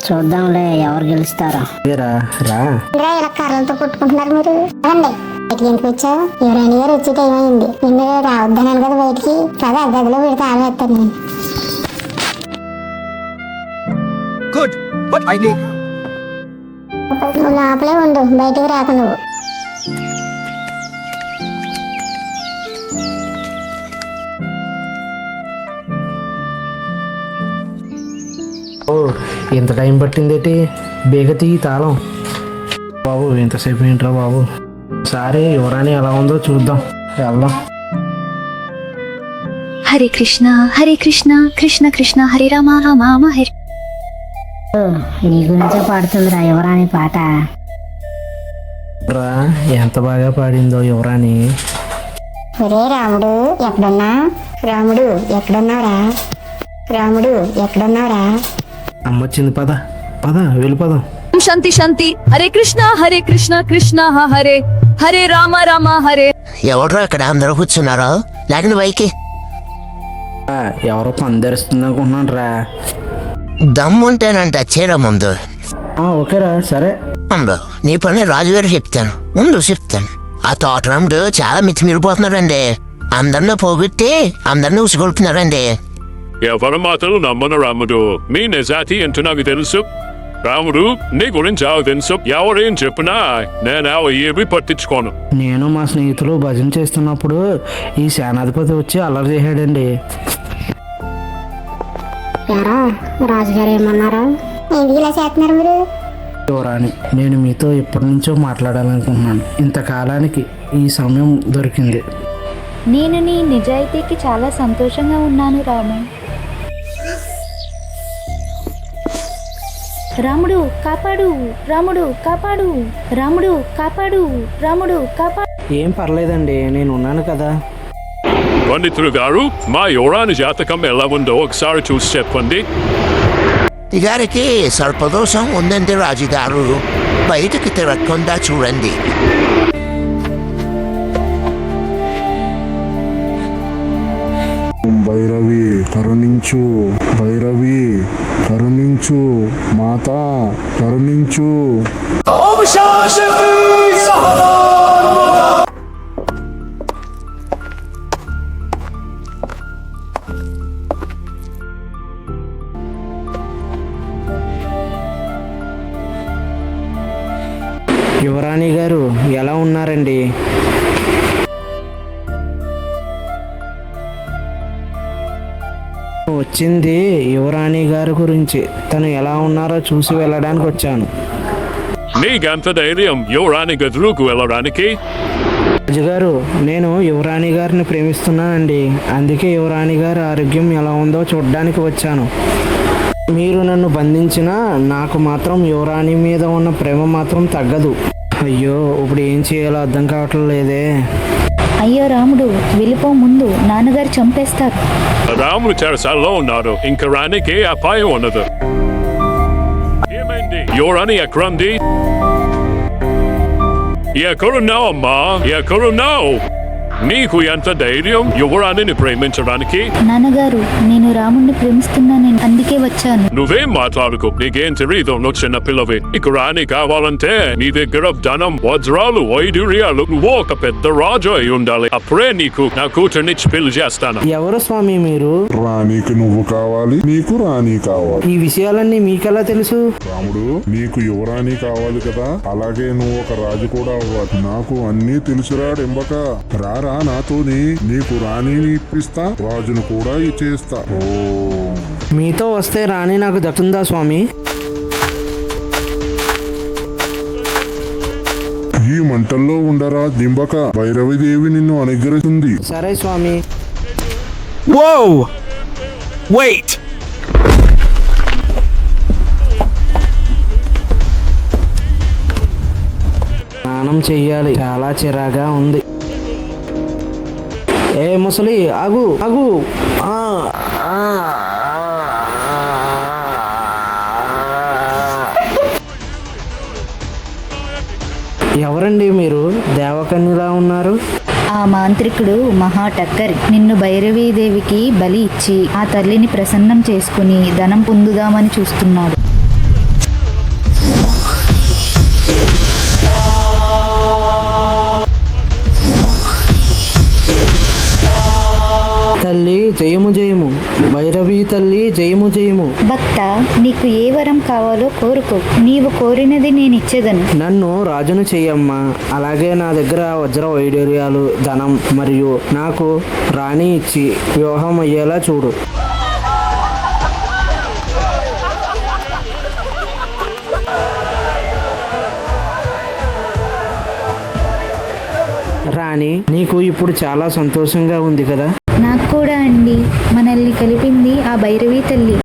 చూద్దాంలే ఎవరు గెలుస్తారో. రా రా ఇలా కర్రలతో కొట్టుకుంటున్నారు మీరు. రండి బయటికి ఎందుకు వచ్చావు? యువరాణి గారు వచ్చే టైం అయింది. నిన్ను రావద్దన్నాను కదా బయటికి. కదా గదిలో పెడితే ఆమెత్తాను నేను. నువ్వు లోపలే ఉండు, బయటికి రాకు నువ్వు. ఓ ఇంత టైం పట్టిందేటి? బేగ తీ తాళం. బాబు ఇంతసేపు ఏంట్రా బాబు? సరే యువరాణి ఎలా ఉందో చూద్దాం, వెళ్దాం. హరే కృష్ణ కృష్ణ కృష్ణ హరే రామ రామ హరే. నీ గురించే పాడుతుందిరా యువరాణి పాట. రా ఎంత బాగా పాడిందో యువరాణి. ఒరే రాముడు ఎక్కడున్నా? రాముడు ఎక్కడున్నావురా? రాముడు ఎక్కడున్నావురా? అమ్మొచ్చింది, పద పద వెళ్ళిపోదాం. శాంతి శాంతి హరే కృష్ణ కృష్ణ హరే హరే రామ రామ హరే. ఎవడ్రా అక్కడ అందరూ కూర్చున్నారా? లేకండి పైకి. ఎవరో పందరుస్తుంది అనుకుంటున్నాను రా. దమ్ముంటేనంట చీర ముందు. ఓకేరా సరే. ముందు నీ పని రాజుగారు చెప్తాను. చెప్తాను. ఆ తోటరాముడు చాలా మితిమీరిపోతున్నాడండి. అందరిని పోగొట్టి అందరిని ఉసుగొల్పుతున్నారండి. ఎవరి మాటలు నమ్మను రాముడు. మీ నిజాతి ఏంటో నాకు తెలుసు. రాముడు నీ గురించి తెలుసు. ఎవరేం చెప్పినా నేను ఏమి పట్టించుకోను. నేను మా స్నేహితులు భజన చేస్తున్నప్పుడు ఈ సేనాధిపతి వచ్చి అల్లరి చేశాడండి. యారా రాజుగారు ఏమన్నారా? ఎందుకు ఇలా చేస్తున్నారు మీరు? యువరాణి, నేను మీతో ఎప్పటి నుంచో మాట్లాడాలనుకుంటున్నాను. ఇంతకాలానికి ఈ సమయం దొరికింది. నేను నీ నిజాయితీకి చాలా సంతోషంగా ఉన్నాను రాము. రాముడు కాపాడు, రాముడు కాపాడు, రాముడు కాపాడు, రాముడు కాపాడు. ఏం పర్లేదండి, నేను ఉన్నాను కదా. పండితులు గారు, మా యువరాణి జాతకం ఎలా ఉందో ఒకసారి చూసి చెప్పండి. ఈ గారికి సర్పదోషం ఉందండి రాజుగారు. బయటకు తిరగకుండా చూడండి. భైరవి కరుణించు, భైరవి కరుణించు, మాత కరుణించు. యువరాణి గారు ఎలా ఉన్నారండి? వచ్చింది యువరాణి గారి గురించి. తను ఎలా ఉన్నారో చూసి వెళ్ళడానికి వచ్చాను. నీకంత ధైర్యం యువరాణి గదులకు వెళ్ళడానికి? రాజుగారు, నేను యువరాణి గారిని ప్రేమిస్తున్నానండి. అందుకే యువరాణి గారి ఆరోగ్యం ఎలా ఉందో చూడడానికి వచ్చాను. మీరు నన్ను బంధించినా నాకు మాత్రం యువరాణి మీద ఉన్న ప్రేమ మాత్రం తగ్గదు. అయ్యో, ఇప్పుడు ఏం చేయాలో అర్థం కావట్లేదు లేదే. అయ్యో రాముడు వెళ్ళిపో, ముందు నాన్నగారు చంపేస్తారు. రాముడు చెరసాల్లో ఉన్నారు. ఇంకా రానికి అపాయం ఉన్నది. ఏమైంది? యువరాణి ఎక్కడుంది? ఎక్కడున్నావమ్మా? ఎక్కడున్నావు? నీకు ఎంత ధైర్యం యువరాణిని ప్రేమించడానికి? నాన్నగారు, నేను రాముడిని ప్రేమిస్తున్నాను, అందుకే వచ్చాను. నువ్వేం మాట్లాడుకో, నీకేం తెలీదు. నువ్వు చిన్న పిల్లవి. ఇక రాణి కావాలంటే నీ దగ్గర ధనం, వజ్రాలు, వైడూర్యాలు, నువ్వు ఒక పెద్ద రాజు అయి ఉండాలి. అప్పుడే నీకు నా కూతుర్నిచ్చి పెళ్లి చేస్తాను. ఎవరు స్వామి మీరు? రాణికి నువ్వు కావాలి, నీకు రాణి కావాలి. ఈ విషయాలన్నీ మీకెలా తెలుసు? రాముడు, నీకు యువరాణి కావాలి కదా, అలాగే నువ్వు ఒక రాజు కూడా అవ్వాలి. నాకు అన్నీ తెలుసురా డెంబక. రారా నాతోని, నీకు రాణిని ఇప్పిస్తా, రాజును కూడా ఇచ్చేస్తా. ఓ, మీతో వస్తే రాణి నాకు దక్కుతుందా స్వామి? ఈ మంటల్లో ఉండరా దింబక, భైరవిదేవి నిన్ను అనుగ్రహిస్తుంది. సరే స్వామి. Whoa! Wait! స్నానం చెయ్యాలి, చాలా చిరాగా ఉంది. ఏ ముసలి, ఆగు ఆగు. ఎవరండి మీరు? దేవకన్యలా ఉన్నారు. ఆ మాంత్రికుడు మహా టక్కరి. నిన్ను భైరవీదేవికి బలి ఇచ్చి ఆ తల్లిని ప్రసన్నం చేసుకుని ధనం పొందుదామని చూస్తున్నాడు. తల్లి జయము జయము, భైరవి తల్లి జయము జయము. భక్త, నీకు ఏ వరం కావాలో కోరుకో, నీవు కోరినది నేనిచ్చేదను. నన్ను రాజును చెయ్యమ్మా. అలాగే నా దగ్గర వజ్ర వైడూర్యాలు, ధనం మరియు నాకు రాణి ఇచ్చి వివాహం అయ్యేలా చూడు. రాణి, నీకు ఇప్పుడు చాలా సంతోషంగా ఉంది కదా? నాకు కూడా అండి. మనల్ని కలిపింది ఆ భైరవి తల్లి.